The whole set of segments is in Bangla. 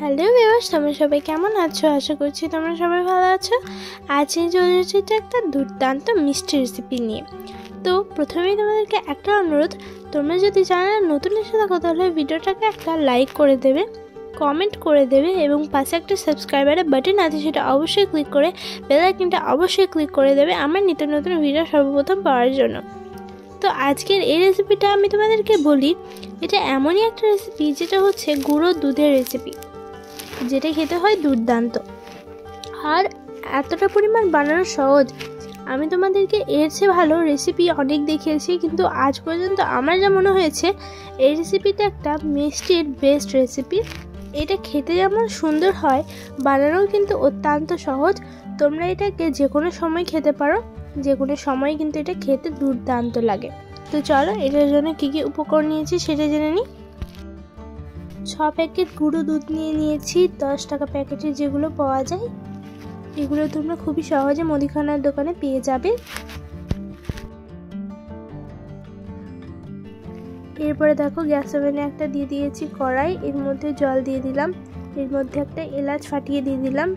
হ্যালো ভিউয়ার্স, তোমরা সবাই কেমন আছো? আশা করছি তোমরা সবাই ভালো আছো। আজ চলে এসেছি একটা দুর্দান্ত মিষ্টি রেসিপি নিয়ে। তো প্রথমেই তোমাদেরকে একটা অনুরোধ, তোমরা যদি চ্যানেলে নতুন এসে থাকো তাহলে ভিডিওটাকে একটা লাইক করে দেবে, কমেন্ট করে দেবে এবং পাশে একটা সাবস্ক্রাইবারের বাটন আছে, সেটা অবশ্যই ক্লিক করে বেল আইকনটা অবশ্যই ক্লিক করে দেবে আমার নিত্য নতুন ভিডিও সর্বপ্রথম পাওয়ার জন্য। তো আজকের এই রেসিপিটা আমি তোমাদেরকে বলি, এটা এমনই একটা রেসিপি যেটা হচ্ছে গুঁড়ো দুধের রেসিপি, যেটা খেতে হয় দুর্দান্ত আর এতটা পরিমাণ বানানো সহজ। আমি তোমাদেরকে এর চেয়ে ভালো রেসিপি অনেক দেখিয়েছি, কিন্তু আজ পর্যন্ত আমার যা মনে হয়েছে এই রেসিপিটা একটা মিষ্টির বেস্ট রেসিপি। এটা খেতে যেমন সুন্দর হয়, বানানোও কিন্তু অত্যন্ত সহজ। তোমরা এটাকে যে কোনো সময় খেতে পারো, যে কোনো সময় কিন্তু এটা খেতে দুর্দান্ত লাগে। তো চলো এটার জন্য কী কী উপকরণ নিয়েছি সেটা জেনে নিই। 6 প্যাকেট গুঁড়ো দুধ নিয়ে নিয়েছি, 10 টাকা প্যাকেটের যেগুলো পাওয়া যায়, এগুলো তোমরা খুবই সহজে মুদিখানার দোকানে পেয়ে যাবে। এরপরে দেখো গ্যাস ওভেনে একটা দিয়ে দিয়েছি কড়াই, এর মধ্যে জল দিয়ে দিলাম, এর মধ্যে একটা এলাচ ফাটিয়ে দিয়ে দিলাম।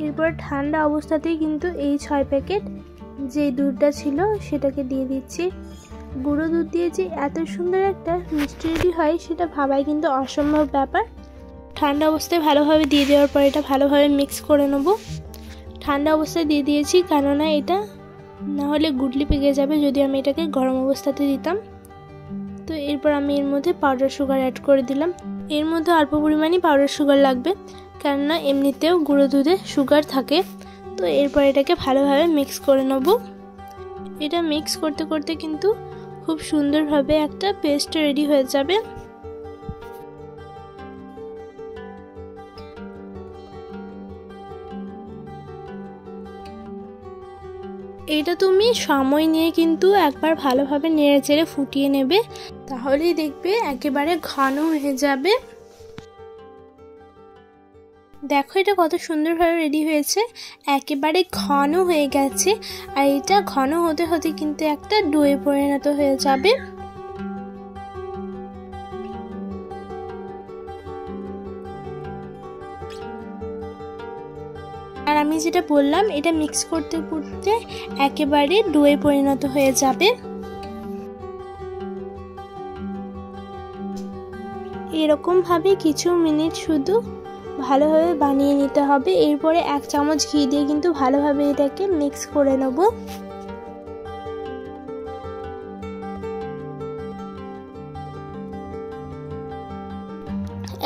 এরপর ঠান্ডা অবস্থাতেই কিন্তু এই 6 প্যাকেট যে দুধটা ছিল সেটাকে দিয়ে দিচ্ছি। গুঁড়ো দুধ দিয়ে যে এত সুন্দর একটা মিষ্টি রেডি হয় সেটা ভাবাই কিন্তু অসম্ভব ব্যাপার। ঠান্ডা অবস্থায় ভালোভাবে দিয়ে দেওয়ার পর এটা ভালোভাবে মিক্স করে নেব। ঠান্ডা অবস্থায় দিয়ে দিয়েছি, কেননা এটা না হলে গুটলি পেকে যাবে যদি আমি এটাকে গরম অবস্থাতে দিতাম। তো এরপর আমি এর মধ্যে পাউডার সুগার অ্যাড করে দিলাম। এর মধ্যে অল্প পরিমাণে পাউডার সুগার লাগবে, কেননা এমনিতেও গুঁড়ো দুধে সুগার থাকে। তো এরপর এটাকে ভালোভাবে মিক্স করে নেব। এটা মিক্স করতে করতে কিন্তু খুব সুন্দরভাবে একটা পেস্ট রেডি হয়ে যাবে। এটা তুমি সময় নিয়ে কিন্তু একবার ভালোভাবে নেড়ে চেড়ে ফুটিয়ে নেবে, তাহলেই দেখবে একেবারে ঘন হয়ে যাবে। দেখো এটা কত সুন্দরভাবে রেডি হয়েছে, একেবারে ঘন হয়ে গেছে। আর এটা ঘন হতে হতে কিন্তু একটা ডোয়ে পরিণত হয়ে যাবে। আর আমি যেটা বললাম, এটা মিক্স করতে করতে একেবারে ডোয়ে পরিণত হয়ে যাবে। এরকম ভাবে কিছু মিনিট শুধু ভালোভাবে বানিয়ে নিতে হবে। এরপরে 1 চামচ ঘি দিয়ে কিন্তু ভালোভাবে এটাকে মিক্স করে নেব।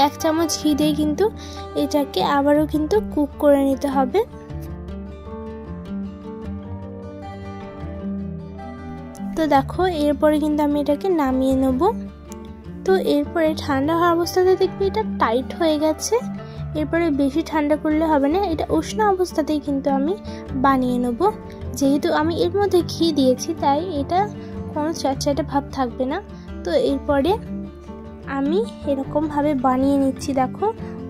এক চামচ ঘি দিয়ে কিন্তু এটাকে আবারও কিন্তু কুক করে নিতে হবে। তো দেখো এরপরে কিন্তু আমি এটাকে নামিয়ে নেব। তো এরপরে ঠান্ডা হওয়ার অবস্থাতে দেখবি এটা টাইট হয়ে গেছে। এরপরে বেশি ঠান্ডা করলে হবে না, এটা উষ্ণ অবস্থাতেই কিন্তু আমি বানিয়ে নেব। যেহেতু আমি এর মধ্যে ঘি দিয়েছি তাই এটা কোনো চ্যাটচ্যাটে ভাব থাকবে না। তো এরপরে আমি এরকমভাবে বানিয়ে নিচ্ছি। দেখো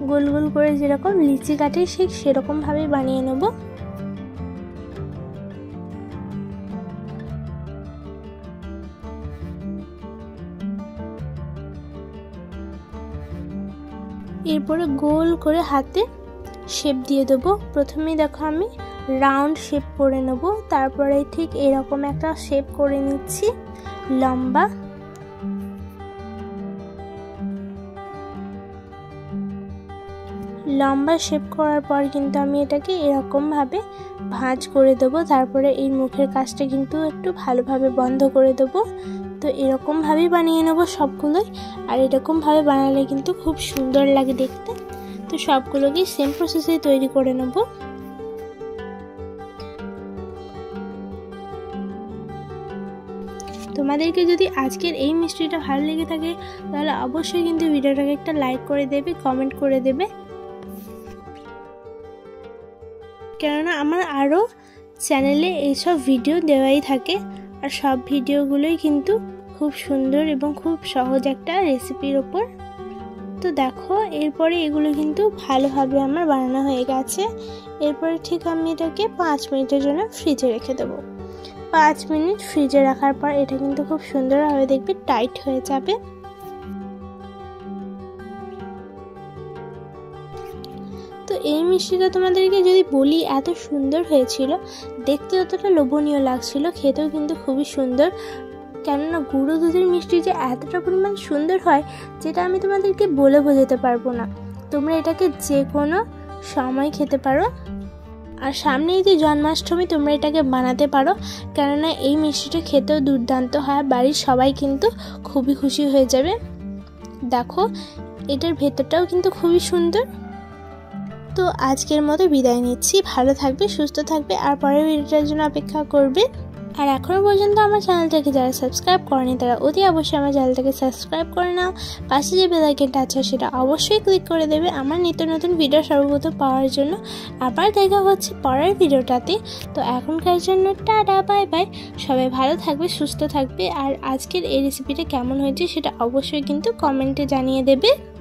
গোল গোল করে যেরকম লিচি কাটে ঠিক সেরকমভাবে বানিয়ে নেব। এরপরে গোল করে হাতে শেপ দিয়ে দেবো। প্রথমেই দেখো আমি রাউন্ড শেপ করে নেব, তারপরে ঠিক এরকম একটা শেপ করে নিচ্ছি লম্বা। লম্বা শেপ করার পর কিন্তু আমি এটাকে এরকমভাবে ভাঁজ করে দেবো। তারপরে এই মুখের কাজটা কিন্তু একটু ভালোভাবে বন্ধ করে দেবো। তো এরকমভাবেই বানিয়ে নেবো সবগুলোই। আর এরকমভাবে বানালে কিন্তু খুব সুন্দর লাগে দেখতে। তো সবগুলোকেই সেম প্রসেসে তৈরি করে নেব। তোমাদেরকে যদি আজকের এই মিষ্টিটা ভালো লেগে থাকে তাহলে অবশ্যই কিন্তু ভিডিওটাকে একটা লাইক করে দেবে, কমেন্ট করে দেবে, কেননা আমার আরও চ্যানেলে এইসব ভিডিও দেওয়াই থাকে। আর সব ভিডিওগুলোই কিন্তু খুব সুন্দর এবং খুব সহজ একটা রেসিপির ওপর। তো দেখো এরপরে এগুলো কিন্তু ভালোভাবে আমার বানানো হয়ে গেছে। এরপরে ঠিক আমি এটাকে 5 মিনিটের জন্য ফ্রিজে রেখে দেবো। 5 মিনিট ফ্রিজে রাখার পর এটা কিন্তু খুব সুন্দরভাবে দেখবে টাইট হয়ে যাবে। তো এই মিষ্টিটা তোমাদেরকে যদি বলি এত সুন্দর হয়েছিল, দেখতে যতটা লোভনীয় লাগছিল, খেতেও কিন্তু খুবই সুন্দর। কেননা গুঁড়ো দুধের মিষ্টি যে এতটা পরিমাণ সুন্দর হয় যেটা আমি তোমাদেরকে বলে বোঝাতে পারবো না। তোমরা এটাকে যে কোনো সময় খেতে পারো। আর সামনেই যে জন্মাষ্টমী, তোমরা এটাকে বানাতে পারো, কেননা এই মিষ্টিটা খেতেও দুর্দান্ত হয়। বাড়ির সবাই কিন্তু খুবই খুশি হয়ে যাবে। দেখো এটার ভেতরটাও কিন্তু খুবই সুন্দর। তো আজকের মতো বিদায় নিচ্ছি। ভালো থাকবে, সুস্থ থাকবে, আর পরের ভিডিওটার জন্য অপেক্ষা করবে। আর এখনও পর্যন্ত আমার চ্যানেলটাকে যারা সাবস্ক্রাইব করেনি তারা অতি অবশ্যই আমার চ্যানেলটাকে সাবস্ক্রাইব করে নাও। পাশে যে বেল আইকনটা আছে সেটা অবশ্যই ক্লিক করে দেবে আমার নিত্য নতুন ভিডিও সর্বপ্রথম পাওয়ার জন্য। আবার দেখা হচ্ছে পরের ভিডিওটাতে। তো এখনকার জন্য টাটা, বাই বাই। সবাই ভালো থাকবে, সুস্থ থাকবে। আর আজকের এই রেসিপিটা কেমন হয়েছে সেটা অবশ্যই কিন্তু কমেন্টে জানিয়ে দেবে।